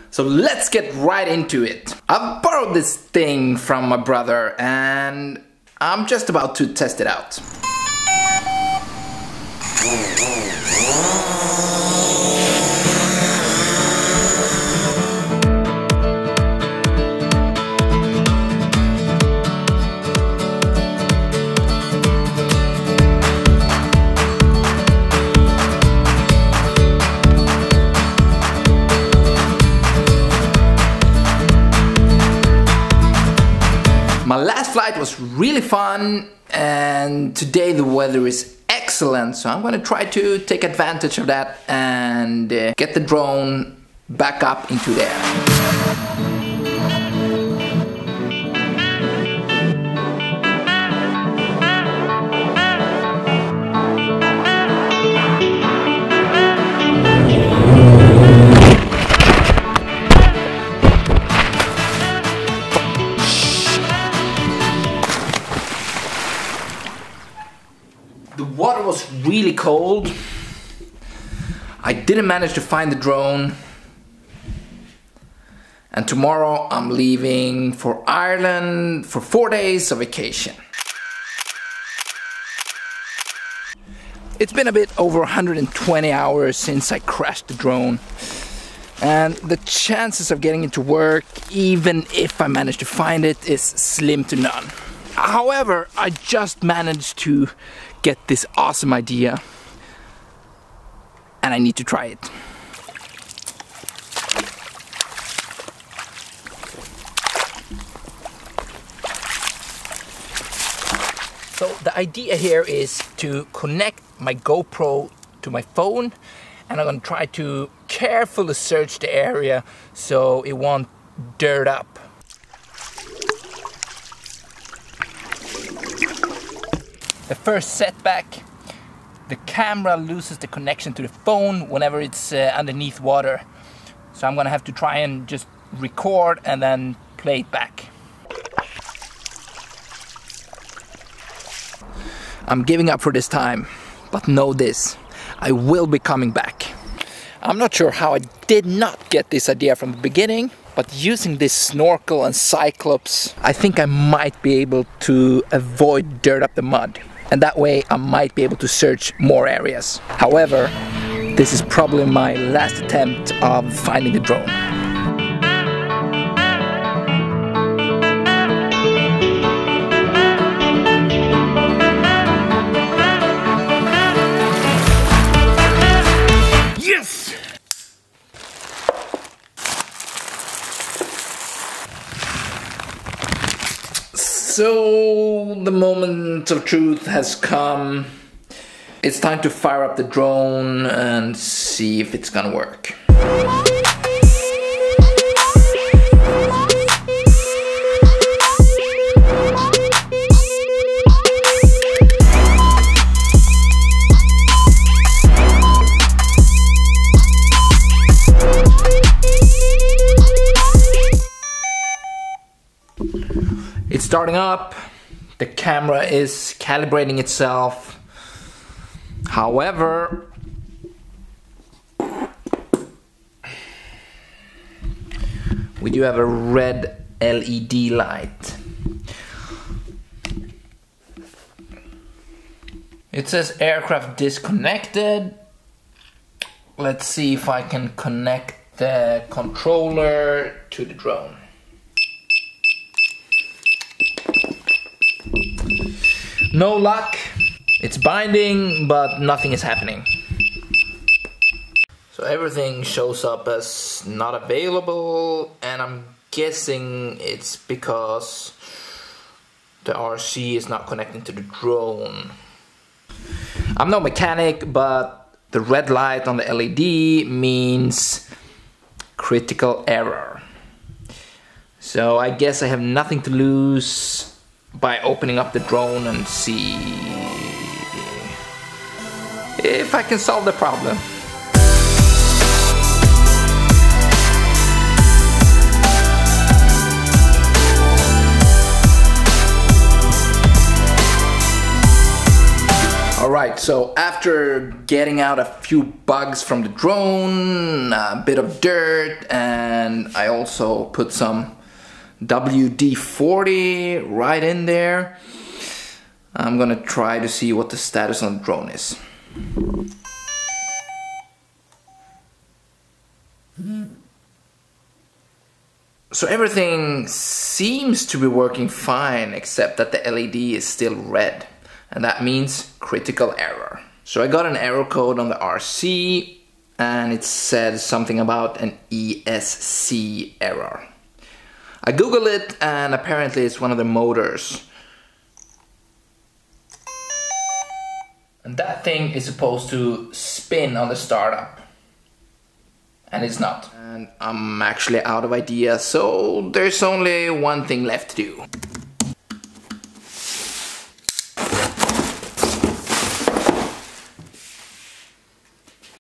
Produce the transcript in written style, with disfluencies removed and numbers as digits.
So let's get right into it. I've borrowed this thing from my brother and I'm just about to test it out. My last flight was really fun and today the weather is excellent, so I'm gonna try to take advantage of that and get the drone back up into the air. The water was really cold. I didn't manage to find the drone. And tomorrow I'm leaving for Ireland for 4 days of vacation. It's been a bit over 120 hours since I crashed the drone. And the chances of getting it to work, even if I manage to find it, is slim to none. However, I just managed to get this awesome idea and I need to try it. So the idea here is to connect my GoPro to my phone and I'm going to try to carefully search the area so it won't dirt up. The first setback, the camera loses the connection to the phone whenever it's underneath water. So I'm gonna have to try and just record and then play it back. I'm giving up for this time, but know this, I will be coming back. I'm not sure how I did not get this idea from the beginning, but using this snorkel and Cyclops, I think I might be able to avoid dirt up the mud. And that way I might be able to search more areas. However, this is probably my last attempt of finding the drone. Yes! So the moment of truth has come. It's time to fire up the drone and see if it's gonna work. It's starting up, the camera is calibrating itself. However, we do have a red LED light. It says aircraft disconnected. Let's see if I can connect the controller to the drone. No luck. It's binding, but nothing is happening. So everything shows up as not available, and I'm guessing it's because the RC is not connecting to the drone. I'm no mechanic, but the red light on the LED means critical error. So I guess I have nothing to lose by opening up the drone and see if I can solve the problem. Alright, So after getting out a few bugs from the drone, a bit of dirt, and I also put some WD-40 right in there, I'm gonna try to see what the status on the drone is. So everything seems to be working fine, except that the LED is still red, and that means critical error. So I got an error code on the RC, and it said something about an ESC error. I googled it, and apparently it's one of the motors. And that thing is supposed to spin on the startup. And it's not. And I'm actually out of ideas, so there's only one thing left to do.